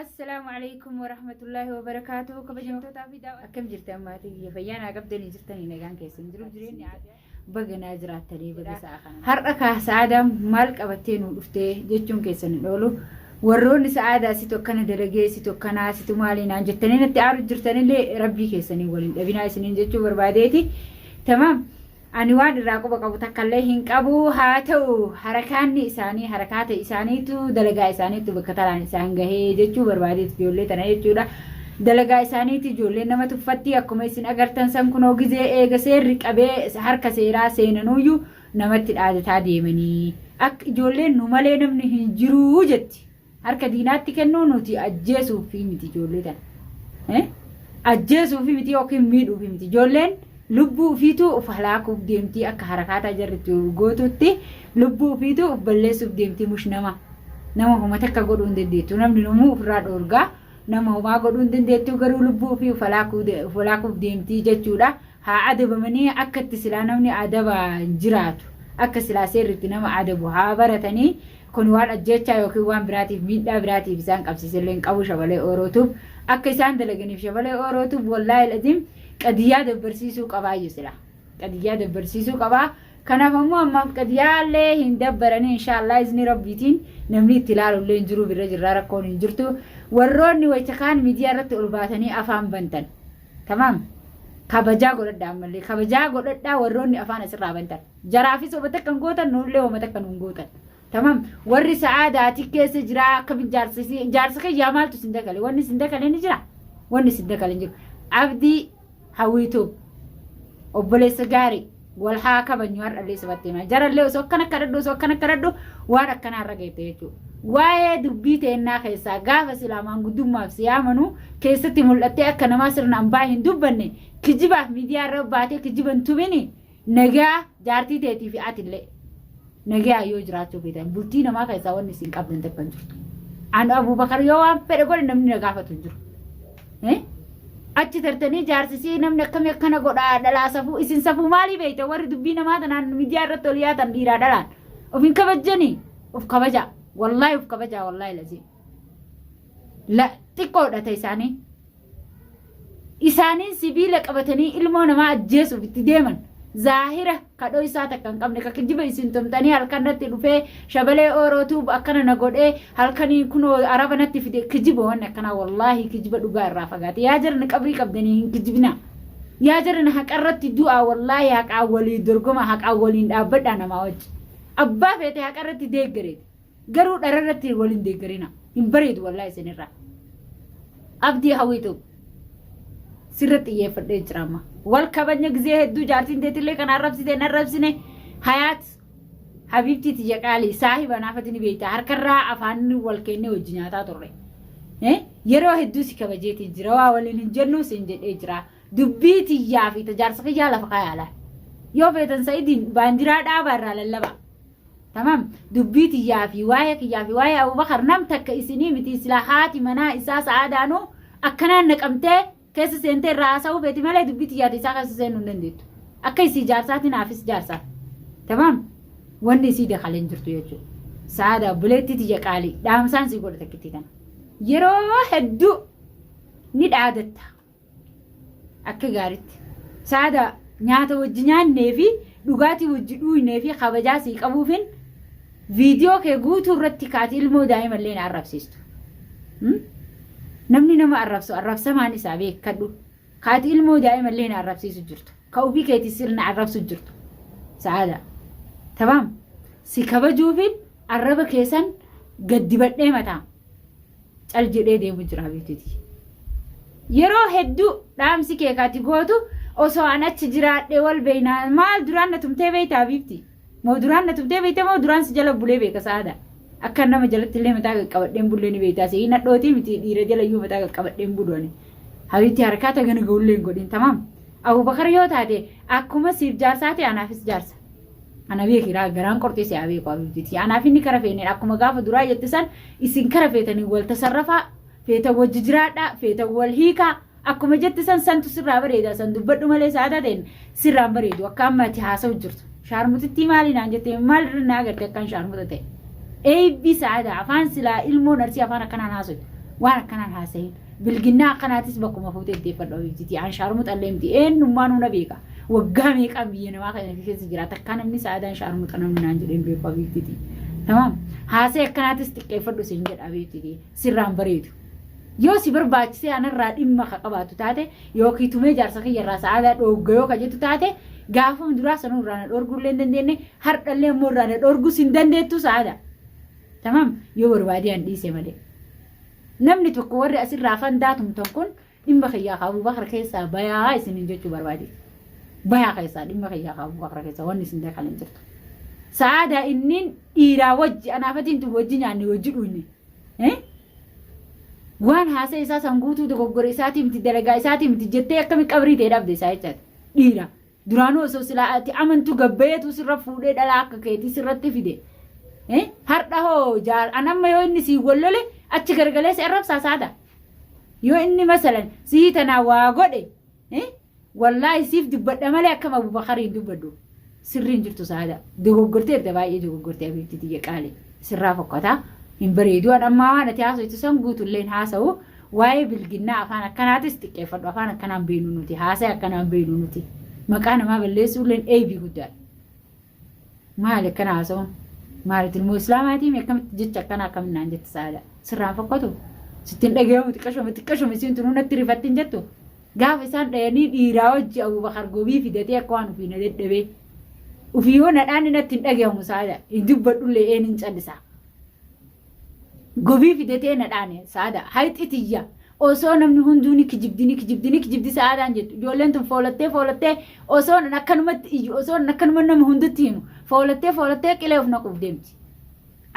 السلام عليكم ورحمة الله وبركاته. كبجمتو تافي داو أكم جرت أماتي فيانا قبضني جرتني نجان كيسن جروب جريني بغنا جرات تري بغا ساخنا هرقا سعادة مالك أبتين ولفته جتون كيسن لولو وروني سعادة سيتو كان درجة سيتو كنا سيتو مالينا جتني نتعرض جرتني لي ربي كيسني ولين أبينا سنين جتو برباديتي تمام أنا واد راكو بقى بتكلم كابو هاتو حركاني إساني حركات إساني تو دلقا إساني تو بكتلان إسان جهه جتشو بربادي تجولي تنا جتشودا دلقا إساني تجولي نما تفتي أكو ميسين أجر تنسم كنو جزء إجسير ركابه حركة سيرا سينانويو نما تلعاد تادي مني أك جولي نمالي نمنه جرو جتي حركة دينات تكنو نوتي أجسو في متي جولي تنا أجسو في متي أوكي ميدو في متي جولين lubbuu fiitu of halaakuuf deemtii akka harakaataa jirtu gootutti lubbuu fiitu of balleessuuf deemtii mush nama homa takka godhuu hin dandeettu namni namuu ofirraa dhoorgaa nama homaa godhuu hin dandeettu garuu lubbuu fi of halaakuuf deemtii jechuudha haa adabamanii akka itti silaa namni adaba jiraatu akka silaa seerritti nama adabu haa baratanii kun waan ajjechaa yookiin waan biraatiif miidhaa biraatiif isaan qabsiisallee qabu shabalee oorootuuf akka isaan dalaganiif shabalee oorootuuf wallaahi laziim قديا دبرسيسو قبا يسلا قديا دبرسيسو قبا كنا فمو أما قديا اللي هندبرني إن شاء الله إذن ربيتين نملي تلال اللي نجرو بالرجل راركون نجرتو وروني ويتكان ميديا رت أرباتني أفهم بنتن تمام كبجا قلت دام اللي كبجا قلت دا وروني أفان أسرع بنتن جرافي سو بتكن قوتن نولي ومتكن قوتن تمام وري سعادة تكيس جرا كبي جارسك يامال تسندكالي وني سندكالي نجرا وني سندكالي نجرا عبدي هويتو وبليس غاري والحاكا بنيوار اللي سبتيما جرى اللي سوكنا كردو وانا كنا رغيتيچو واي دبيته انا خيسا غاف سلامان غدوما سيامنو كيستي ملتي اكنا ما سرنا امباين دبني كجبا ميديا رباتي كجبن توبني نغا جارتي تيتي في اتله نغا يو جراتو بيتن بولتينا ما خيسا وني سين قبدن تكنجرتو ان ابو بكر يوان بيرغول نمني نغافه تنجر achi tartanii jaarsisii namni akkami akkana godhaa dhalaa safuu isin safuu maalii beeyta warri dubbii namaa tanaan miidiyaa irratti ol yaatan dhiiraa dhalaan of hin kabajanii of kabaja wallaahi lazii la xiqqoodha ta isaanii sibiila qabatanii ilmoo namaa ajjeesuuf itti deeman zaahira kadhoo isaa takka hin qabne kijiba isin tumtanii halkanatti dhufee shabalee oorootu akkana na godhee halkanii kunoo araba natti fide kijiba wanni akkana wallaahi kijiba dhugaa irraa fagaate yaa jarni qabrii qabdanii hin kijibina yaa jarni haqarratti du'aa wallaahi haqaa walii dorgoma haqaa waliin dhaabbadhaa namaa wajji abbaa feete haqarratti deeggareeti garuu dhararratti waliin deeggarina hin bareedu wallaahi isinirraa abdii hawwitu sirratti xiyyeeffadhee jiraama wal kabanya gizee hedduu jaartiin teetillee kan arrabsine hayaat habibti tiyya qaali saahiba naafatini beeyta harkarraa afaan wal kennee wajji nyaataa turre yeroo hedduu si kabajeetii jira waa waliin hin jennu sin jedhee jira dubbii tiyyaa fi tajaarsa kiyyaa lafa kaayaala yoo feetan sa'idiin baandiraa dhaabaa irraa lallaba tamam dubbii tiyyaa fi waa'ee Abubakar nam takka isinii miti silaa haati manaa isaa sa'aadaanuu akkanaan naqamtee keessa seentee irraa haasa'uu feeti malee dubbii tiyyaati isaa keessa seenuu hin dandeettu akka isii jaarsaatiin haafis jaarsaa tamam wanni isii dakaleen jirtu jechuudha saada buleetti tiyya qaalii dhaamsaan sii godha takkitti kana yeroo hedduu ni dhaadatta akka gaaritti saada nyaata wajji nyaannee fi dhugaatii wajji dhuunee fi kabajaa sii qabuufin viidiyoo kee guutuu irratti kaati ilmoo daa'imallee na arrabsiistu namni nama arrabsamaan isaa beekadhu kaati ilmoo daa'imallee na arrabsiisu jirtu ka ofii keetii sirna arrabsu jirtu saada tamam si kabajuufin arraba keessan gaddibadhee mataa cal jedhee deemu jira beektii yeroo hedduu dhaamsi kee kaati gootu osoo an achi jiraadhee wal beeynaa maal duraan na tumtee beeytaa biifti moo duraan na tumtee beeyte moo duraan si jala bulee beeka saada akka nama jalatti illee mataa qaqqabadheen bullee ni beeytaa seeyi nadhootii miti dhiira jala iyyuu mataa qaqqabadheen buluuni habiitti harkaata gana ga'ullee hin godhin tamam Abubakar yoo taate akkuma siif jaarsaa ta'e anaafis jaarsa ana beekiraa garaan qortee si'aa beeku habiibti anaaf inni kara feene akkuma gaafa duraa jette san isin kara feetanii wal tasarrafaa feeta wajji jiraadhaa feeta wal hiikaa akkuma jette san santu sirraa bareeda san dubbadhu malee sa'aataa ta'een sirraan bareedu akka amma ati haasa'u jirtu shaarmutitti maali naan jettee maal irra naa agarte akkaan shaarmuta ta'e eebbi sa'aadaa afaan silaa ilmoon arsii afaan akkanaan haasa'u وانا كان هاسين بالجنا قناتس بكم مفوت الدفر جدي عن شارمط الليمتي إنه ما نو نبيكا وقامي كابينا ما كان في سجرات كان من سعادة شارمط أنا من عندي بيكا بيجدي تمام هاسي قناتس كيف فرد سنجر أبي جدي سرام بريد yoo si barbaachise anarraa dhimma ka qabaatu taate yookiin tumee jaarsa kiyya irraa sa'aadaa dhoggayoo ka jettu taate gaafa hunduraa sanuu irraa na dhorgullee hin dandeenye hardhallee immoo irraa na dhorgus hin dandeettu sa'aadaa tamam yoo barbaadee an dhiise malee namni tokko warri asirraa fandaa tumtan kun dhimma kiyyaa ka Abubakar keessaa bayaa isinin jechuu barbaade bayaa keessaa dhimma kiyyaa ka Abubakar keessaa wanni isin daakalan jirtu sa'aadaa innin dhiiraa wajji anaafatiin tu wajji nyaanne wajji dhuunne waan haasee isaa sanguutuu dogoggore isaatii miti dalagaa isaatii miti jettee akkami qabrii ta'e dhabde isaa jechaati dhiira duraanuu osoo silaati amantu gabbeetu sirra fuudhee dhalaa akka keetii sirratti fide hardha hoo jaar anamma yoo inni sii wallole achi gargalee si arrabsaa saada yoo inni masalan sii tanaa waa godhe wallaahi siif dubbadha malee akkama Abubakariin dubbadhu sirriin jirtu saada dogoggorteerta baay'ee dogoggortee abiibti tiyya qaale sirraa fokkataa hin bareedu amma waan ati haasa'u san guutulleen haasa'u waa'ee bilginnaa afaan akkanaatis xiqqeeffadhu afaan akkanaan beenu nuti haasa'e akkanaan beenu nuti maqaa namaa balleessuulleen eebii guddaadha maali akkana haasa'uun maalitti ilmoo islaamaatiin akkamitti jecha akkana akkaminaan jette saada sirraan fokkatu sittiin dhagayamu xiqqashome isiin tunuu natti rifattiin jettu gaafa isaan dhayanii dhiiraa wajji Abubakar gobii fidatee akka waan ofii na dadhabee ofii yoo nadhaan natti hin dhagayamu saada hin dubbadhullee een hin callisaa gobii fidatee nadhaane saada hayxitiyya osoo namni hunduu ni kijibdi saadaan jettu ijoolleen tun foolattee osoo akkanumatti iyyu osoo akkanuma nama hundutti himu foolattee qilee of naquuf deemti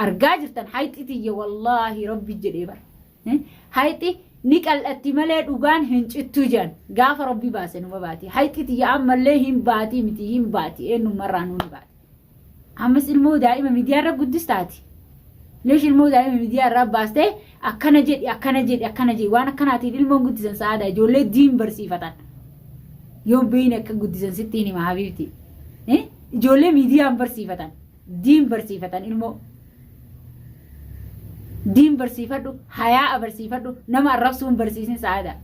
argaa jirtan hayxitiyya wallaahi rabbi jedhee bara hayxi ni qal'atti malee dhugaan hin cittuu jiran gaafa rabbi baase numa baati hayxitiyya ammallee hin baati miti hin baati eenyummarraa nuuni baati ammas ilmoo daa'ima miidiyaarra guddistaati ليش الموضوع من مديا الرب باسته أكنا جد وأنا كنا تيجي المون قد تزن سعادة جولة دين برسيفتان يوم بينك قد تزن ستيني مع حبيبتي جولة مديا برسيفتان دين برسيفتان المو دين برسيفتو حياة برسيفتو نما الرفسون برسيسين سعادة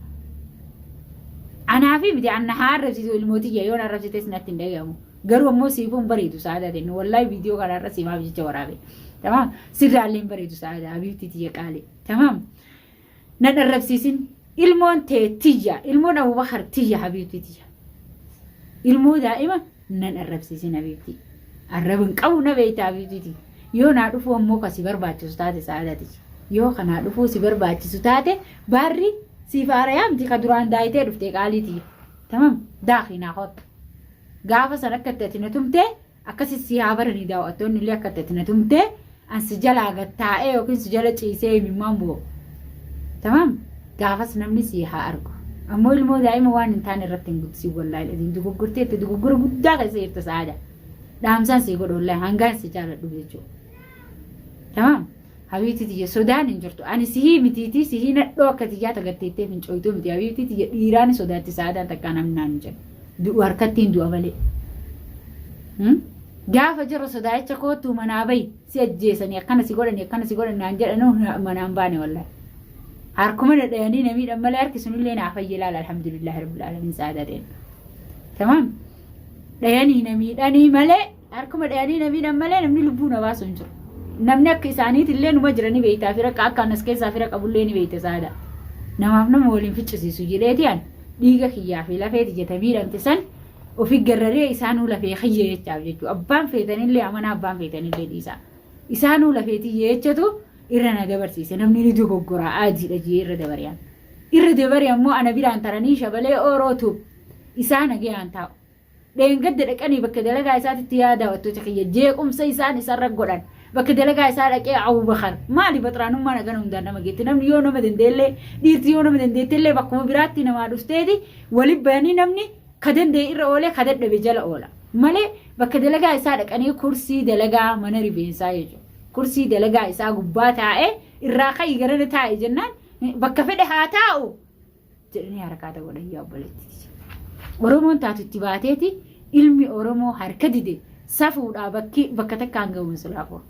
أنا حبيبتي أنا حارب سيسو الموتي يوم الرفس تسنتين دقيقة قروا مو سيفون بريدو سعادة إنه والله فيديو كان الرسي ما بيجي ورابي تمام سر عليهم بريدو سعادة حبيبتي تيجي قالي تمام ندرب سيسين المون تيجي المون أبو بكر تيجي حبيبتي تيجي المو دائما ندرب سيسين حبيبتي الربن كأو نبيت حبيبتي تيجي يو نعرفه أمو كسبر باتشو ستاتي سعادة تيجي يو خنعرفه سبر باتشو ستاتي باري سيفارة يام تيجي دوران دايتة رفتي قالي تيجي تمام داخل ناخد قافة سركت تنتمته أكسي سيابر نيدا وأتون اللي أكتت تنتمته أن سجل عقدتها وكن سجل شيء من مامبو تمام قافة سنمني سيها أرجو أمو المو دائما وان انتان الرتين قد سيقول الله الذين دقوقرتي تدقوقر قد غير تساعدة دامسان سيقول الله هنغان سجالة دوبيجو تمام حبيبتي تيجي سودان انجرتو أنا سيهي متيتي سيهي نتلوك تيجي تغطيتي من شويتو متي حبيبتي تيجي إيران سودان تساعدة تكانا من نانجر warkattiin du'a malee gaafa jirru sodaacha kootu manaa bayi si ajjeesanii akkana si godhani naan jedhanuu manaan baane wallahi harkuma dhadhayanii namiidhaan malee harki sunillee naaf fayyalaala alhamdulillahi rabbil aalamiin saadateen tamaam dhayanii namiidhanii malee harkuma dhayanii namiidhaan malee namni lubbuu na baasu hin jiru namni akka isaaniitillee numa jiranii beeytaa fi rakka akka anas keessaa fi rakka bullee ni beeyte saada namaaf nama waliin ficcisiisu jedheetiyaan dhiiga kiyyaa fi lafeeti jetamiidhamte san ofii garraree isaanuu lafee kiyyee jechaaf jechuu abbaan feetanillee amana abbaan feetanillee dhiisaa isaanuu lafeeti jechatu irra na dabarsiise namni ni dogoggoraa aadiidha jee irra dabaree ammoo ana biraan taranii shabalee oorootu isaa nagayaan taa'u dheengadda dhaqanii bakka dalagaa isaatitti yaada wattoota kiyya jeequmsa isaan isarra godhan bakka dalagaa isaa dhaqee Abubakar maali baxraanummaa nagana hundaan nama geetti namni yoo nama dandeellee dhiirti yoo nama dandeettillee bakkuma biraatti namaa dhufteeti waliin bayanii namni ka danda'e irra oolee ka dadhabe jala oola malee bakka dalagaa isaa dhaqanii kursii dalagaa mana rifeensaa jechuudha kursii dalagaa isaa gubbaa taa'ee irraa ka'ii garana taa'e jennaan bakka fedhe haa taa'u jedhanii harakaata godhan yaa obboleetti Oromoon taatutti baateeti ilmi Oromoo harka dide safuudhaa bakka takkaan ga'uun silaafoo.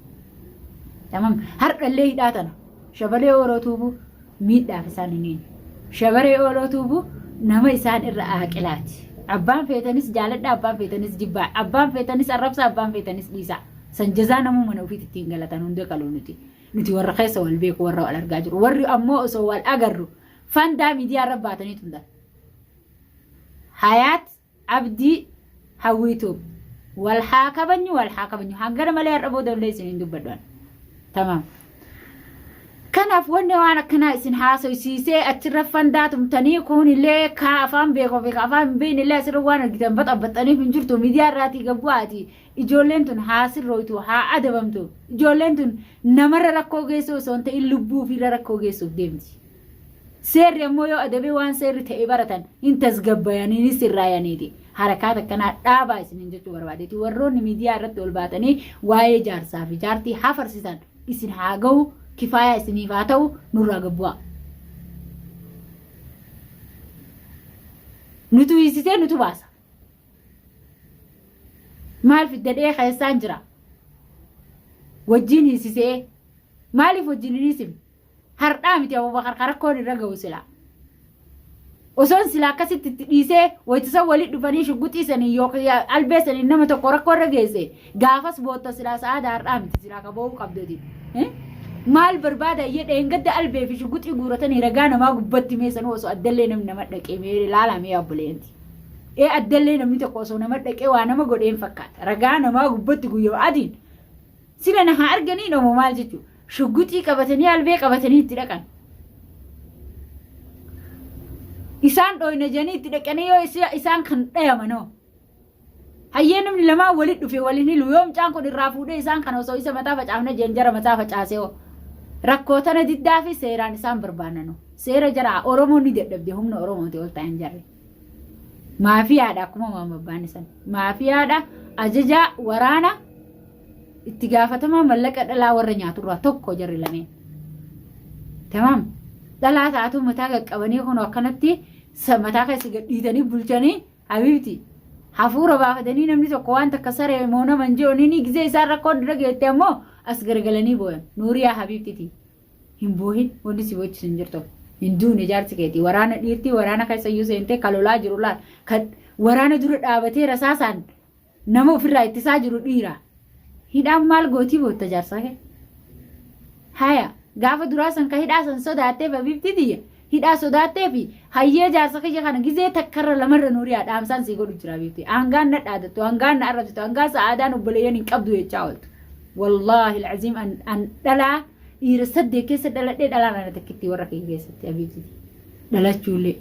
Tamam har'allee hidhaatana shabalee orootuubu ميد دافسانين شبري أولو توبو نما إسان الرعاقلات أبان فيتنس جالد أبان فيتنس جبا أبان فيتنس الربس أبان فيتنس ليسا سنجزانا مو منو في تتنقلتان هندو قالونتي نتي ورخيص والبيك ورّا الأرقاجر ورّي أمو أسو والأقر فان دا ميديا رباتني تندا حياة عبدي هويتوب والحاكبني حقنا ملي ربو دولي سنين دبدوان تمام كناف وني وانا كنا اسن حاسو سيسي اترفن داتم تني كون اللي كافان بيكو في كافان بين اللي سروانا جدن بطبطني فنجرتو ميديا راتي قبواتي ijoolleen haasir roitu haa adabamtu ijoolleen namarra rakkoo geessu osoo ta'e lubbuu fi rakkoo geessuuf deemti seerri ammoo yoo adabe waan seerri ta'e baratan hin tasgabbayanii sirraayaniiti harakaat akkanaa dhaabaa isinin jechuu barbaadeeti warroonni miidiyaa irratti ol baatanii waa'ee jaarsaa fi jaartii hafarsisan isin haa ga'u kifaaya isiniif haa ta'u nurraa gabbu'a nutu hiisisee nutu baasa maal fi dadhee keessaan jira wajjin hiisisee maaliif wajjin hiisim hardhaa miti abubakar karakkoon irra ga'u silaa osoon silaa akkasitti dhiisee wayitisa walit dhufanii shugguxiisanii yookiin albeessanii nama tokko rakkoo irra geesse gaafas bootta silaa sa'aada hardhaa miti silaa kaba'uu qabdoti maal barbaada iyyee gadda albee fi shugguxii guuratanii ragaa namaa gubbatti meessanuu osoo addallee namni nama dhaqee mee ilaalamee abbuleenti addallee namni tokko osoo nama dhaqee waa nama godheen fakkaata ragaa namaa gubbatti guyyoo adiin sila na haa arganii dhamoo maal jechuudha shugguxii qabatanii albee qabatanii itti dhaqan isaan dhooyna janii itti dhaqanii yoo isaan kan dhayamanoo hayyee namni lamaa walit dhufe waliin hilu yoo mucaan kun irraa fuudhee isaan kan osoo isa mataa facaafna jeenjara mataa facaasee rakkootana diddaa fi seeraan isaan barbaannanu seera jaraa oromoon ni dadhabde humna oromooti ol ta'an jarre maafiyaadha akkuma maammabbaan san maafiyaadha ajajaa waraana itti gaafatamaa mallaqa dhalaa warra nyaaturraa tokko jarri lameen tamam dhalaa taatu mataa qaqqabanii kun akkanatti mataa keessa gadhiitanii bulchanii habiibti hafuura baafatanii namni tokko waan takka saree moo nama njoonii gizee isaan rakkoon dura geette ammoo as gargalanii booyan nuuriyaa habiibtiti hin boohin wanti si bochisin jirtu hinduun ijaarsi keetii waraana dhiirtii waraana keessa iyyuu seentee kalolaa jiru laal kan waraana dura dhaabatee rasaasaan nama ofirraa ittisaa jiru dhiira hidhaan maal gootii bootta jaarsaa kee haya gaafa duraa san ka hidhaa san sodaattee habiibtiti hidhaa sodaattee fi hayyee jaarsa kee kana gizee takkarra lamarra nuuriyaa dhaamsaan si godhu jira biifti hangaan na dhaadattu hangaan na arrabsitu hangaan sa'aadaan obboleeyyan hin qabdu jechaa ooltu wallaahi alcaziim an dhalaa dhiira saddee keessa dhaladhee dhalaan ana takkitti warra kee keessatti habiibti dhalachuullee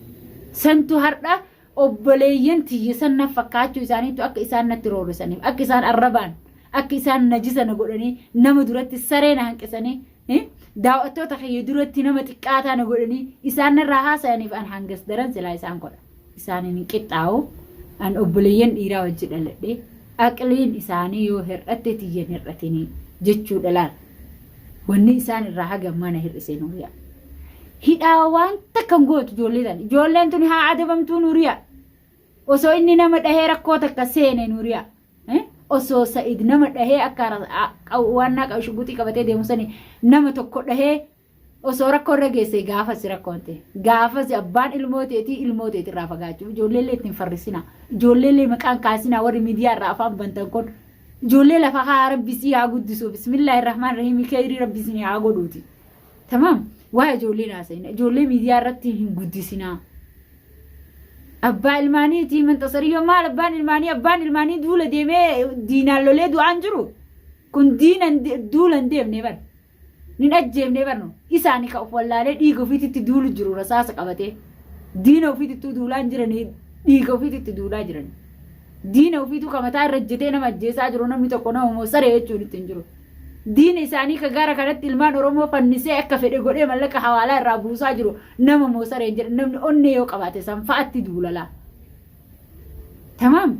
santu hardha obboleeyyan tiyyisan na fakkaachuu isaaniitu akka isaan natti roorrisaniif akka isaan arrabaan akka isaan najisa na godhanii nama duratti saree na hanqisanii daawwattoota kee duratti nama xiqqaataa na godhanii isaan irraa haasa'aniif an hangas daran silaa isaan godha isaaniin qixxaa'u an obboleeyyan dhiiraa wajji dhaladhee aqliin isaanii yoo hir'atte tiyyan hir'atinii jechuudha laal wanni isaan irraa hagam mana hir'isee nuuriyaa hidhaa wanta kan gootu ijoolleen tun haa adabamtuu nuuriyaa osoo inni nama dhahee rakkoo takka seene nuuriyaa osoo sa'id nama dhahee akka waannaa qabu shugguxii qabatee deemu sani nama tokko dhahee osoo rakkoo irra geesse gaafas rakkoon ta'e gaafas abbaan ilmooteetii irraa fagaachuu ijoolleellee ittiin farrisina ijoolleellee maqaan kaasinaa warri miidiyaa irraa afaan bantan kun ijoollee lafa haa rabbisii haa guddisuu bismillaahi rahmaan rahiim khayrii rabbisii haa godhuuti tamam waa ijoollee naasayina ijoollee miidiyaa irratti hin guddisinaa abbaa ilmaaniitii mantasariyyoo maal abbaan ilmaanii duula deemee diinaan lolee du'aan jiru kun diinan duulan deemnee bar nin ajjeemnee barno isaanii ka of wallaalee dhiiga ofiititti duulu jiru rasaasa qabatee diina ofiititti duulaan jiranii dhiiga ofiititti duulaa jiran diina ofiitu ka mataa irra ejjetee nama ajjeesaa jiru namni tokko nama moo saree jechuun ittiin jiru diina isaanii ka gara kanatti ilmaan oromoo fannisee akka fedhe godhee mallaqa hawaalaa irraa buusaa jiru nama moo saree jedha namni onnee yoo qabaate san fa'atti duulalaa tamam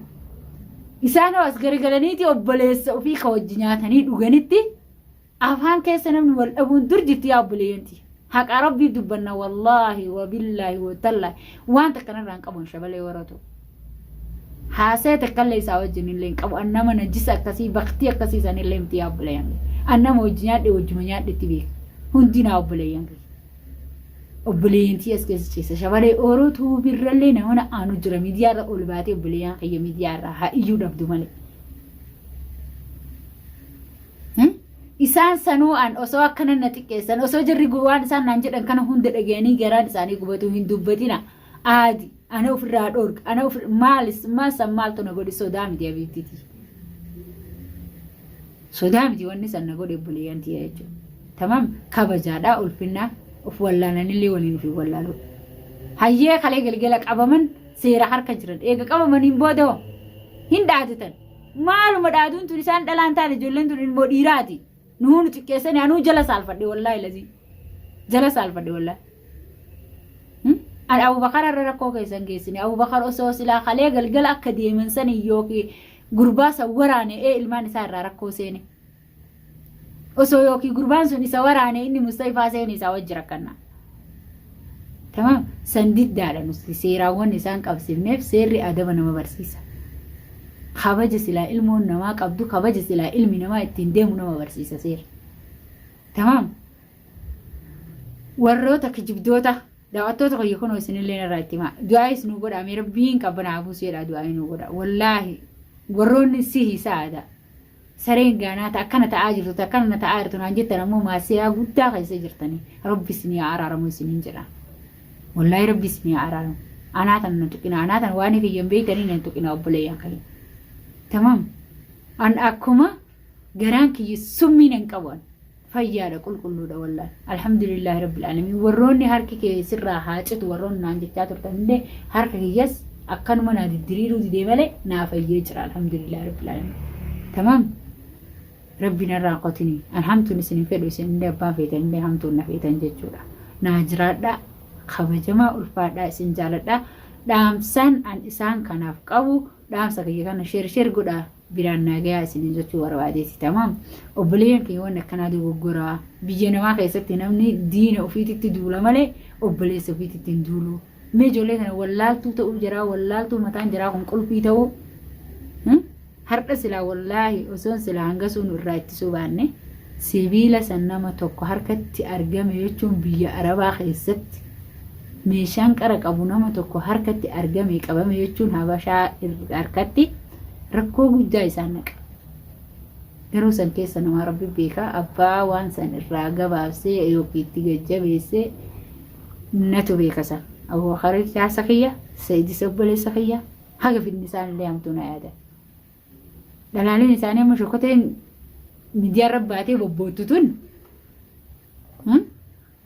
isaan as gargalaniiti obboleessa ofii ka wajji nyaatanii dhuganitti afaan keessa namni wal dhabuun dur jirti yaa obboleeyyanti haqa rabbii dubbanna wallaahi wabillaahi watallaahi waan takkanarraan qabuun shabalee waratu haasee takkallee isaa wajjin illee hin qabu annama najisa akkasii baktii akkasii san illee miti yaa obboleeyyan annama wajji nyaadhe wajjuma nyaadhetti beeka hundinaa obboleeyyan obboleeyyantii as keessa ciisa shamarree orootuu birrallee namoota aanu jira miidiyaarra ol baatee obboleeyyan kiyya miidiyaarra haa iyyuu dhabdu malee. Isaan sanuu an osoo akkana na xiqqeessan osoo jirri waan isaan naan jedhan kana hunda dhaga'anii garaan isaanii gubatu hin dubbatina aadi ana ofirraa dhoorga ana of maaltu na godhe sodaa miti abiibtiti sodaa miti wanni san na godhe obboleeyyantii jechuudha. Tamam kabajaadhaa ulfinnaa of wallaalanillee waliin fi wallaalu hayyee kalee galgala qabaman seera harka jiran eega qabamaniin booda hin dhaadatan maaluma dhaaduun tun isaan dhalaan taane ijoolleen tun immoo dhiiraati. Nuhun xiqqeessanii anuu jala saalfadhe wallaahi lazii jala saalfadhe wallaahi. An Abubakar irra rakkoo keessan geessine Abubakar osoo silaa kalee galgala akka deeman sanii yookiin gurbaa san waraane ilmaan isaa irraa rakkoo seene. Osoo yookiin gurbaan sun isa waraane inni Mustafaa seene isaa wajji rakkanna. Tamam sandiddaadha nuti seeraawwan isaan qabsifneef seerri adaba nama barsiisa. Kabaja silaa ilmoon namaa qabdu kabaja silaa ilmi namaa ittiin deemu nama barsiisa seera. Tamam warroota kijibdoota daawwattoota kiyya kunoo isinillee irraa itti himaa du'aayis nu godha mee rabbiin qabbanaa buuseedha du'aayi nu godha wallaahi warroonni si hisaadha sareen gaanaata akkana ta'aa jirtu akkana ta'aa jirtu naan jettan ammoo maasiyaa guddaa keessa jirtanii rabbi isinii araaramu isiniin jedha wallaahi rabbi isinii araaramu anaatan na tuqina anaatan waan kiyyan beektanii na tuqina obboleeyyan kiyya. Tamam an akkuma garaan kiyya summiin hin qaban fayyaadha qulqulluudha wallaahi alhamdulillahi rabbil alamin warroonni harki kee sirraa haacitu warroonni naan jechaa turtan illee harka kiyyas akkanuma naa diddiriiruu didee malee naa fayyee jira alhamdulillahi rabbil alamin. Tamam rabbi narraa qotinii alhamtuun isin fedhu isin illee abbaan feetan illee hamtuun na feetan jechuudha. Naa jiraadha kabajamaa ulfaadhaa isin jaaladha dhaamsaan an isaan kanaaf qabu dhaamsa kiyya kana sheer godha biraan naagayaa isin jechuu barbaadeeti. Tamam obboleeyyan kiyya waan akkanaa dogoggoraa biyya namaa keessatti namni diina ofiititti duula malee obboleessa ofiititti hin duulu. Mee ijoollee kana wallaaltuu ta'uu jira wallaaltuu mataan jiraa kun qulfii ta'uu har'a silaa wallaahi osoon silaa hanga sun irraa ittisuu baanne sibiila san nama tokko harkatti argame jechuun biyya Arabaa keessatti meeshaan qara qabu nama tokko harkatti argame qabame jechuun habashaa harkatti rakkoo guddaa isaan naqa. Garuu san keessa nama rabbi beekaa abbaa waan san irraa gabaabsee yookiin itti gajjabeessee natu beekasa. Abubakar jaarsa kiyya Sayyidis obboleessa kiyya haga fidni isaanillee hamtuu na yaada. Dhalaaleen isaanii amma shokkoteen miidiyaa rabbaatee bobboottu tun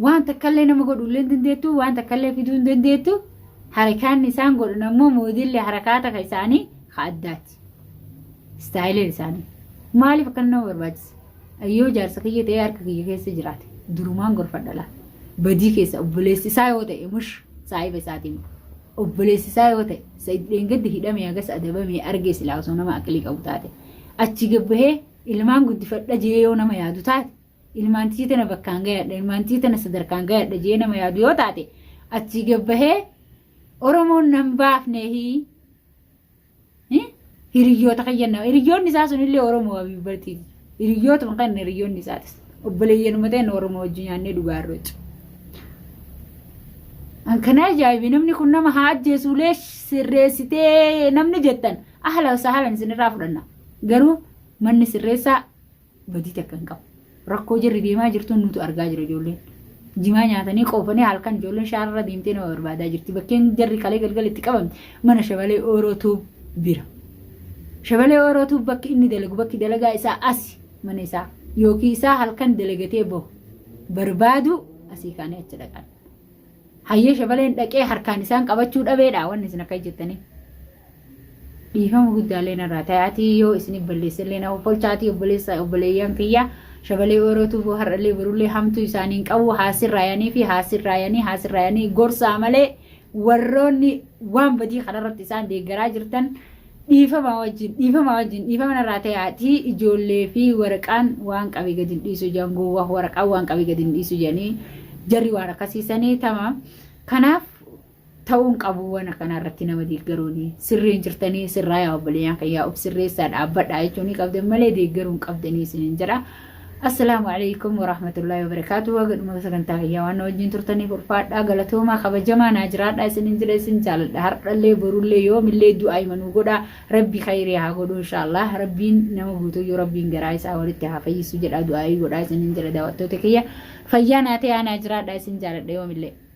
waan takkallee nama godhullee hin dandeettu waan takkallee fiduu hin dandeettu harakaan isaan godhan ammoo moodillee harakaata ka isaanii ka addaati. Istaayileen isaanii maaliif akkana nama barbaachisa? Ayyoo jaarsa kiyya ta'ee harka kiyya keessa jiraate durumaan gorfadha laa badii keessa obboleessi isaa yoo ta'e mush saayiba isaatiin obboleessi isaa yoo ta'e Sayyideen gaddi hidhamee hagas adabamee argee silaa osoo nama aqlii qabu taate achi gabbahee ilmaan guddifadha jee yoo nama yaadu taate ilmaan tiitana bakkaan gayadha ilmaan tiitana sadarkaan gayadha jee nama yaadu yoo taate achi gabbahee Oromoon nan baafneehi hiriyyoota kayyanna hiriyyoonni isaa sunillee Oromoo wabii bartiiti hiriyyoota kan hiriyyoonni isaatis obboleeyyanuma ta'een Oromoo wajjin nyaannee dhugaa irratti. Kana ajaa'ibi namni kun nama haa ajjeesuulee sirreessitee namni jettan ahla sahlan isinirraa fudhanna garuu manni sirreessaa badii takka hin qabu. Rakkoo jirri deemaa jirtuun nutu argaa jira ijoolleen. Jimaa nyaatanii qoofanii halkan ijoolleen shaarra deemtee nama barbaadaa jirti. Bakkeen jarri kalee galgala itti qabamte mana shabalee Orootuu bira. Shabalee Orootuu bakki inni dalagu bakki dalagaa isaa asi mana isaa yookiin isaa halkan dalagatee bahu barbaadu asii kaanii achi dhaqan. Hayyee shabaleen dhaqee harkaan isaan qabachuu dhabeedha wanni isin akka jettanii. Dhiifama guddaalee narraa ta'aatii yoo isin balleessallee nama folchaatii obboleeyyan kiyya shabalee Orootuu har'allee barullee hamtuu isaaniin qabu haasirraayanii gorsaa malee warroonni waan badii kanarratti isaan deeggaraa jirtan dhiifama narraa ta'aatii ijoollee fi waraqaan waan qabee gadi hin dhiisu janguuwwa waraqaan waan qabee gadi hin dhiisu jedhanii jarri waan akkasiisanii tama kanaaf ta'uun qabu waan kanarratti nama deeggaruuni sirriin jirtanii sirraa yaa obboleeyyan kiyyaa of sirreessaa dhaabbadhaa jechuun qabdan malee deeggaruun qabdanii isin jira السلام عليكم ورحمة الله وبركاته وقد ما سكنتها يا وانا وجين ترتني فرفات أقلتهم ما خب جماعة ناجرات أسنين جلسين جال هر اللي برو اللي يوم اللي دو أيمن وقودا ربي خيري هاقولو إن شاء الله ربي نموتو يو ربي نجرايس أولتها في سجل أدو أي قودا أسنين جل دواتو تكيا فيانا تي أنا ناجرات أسنين جال يوم اللي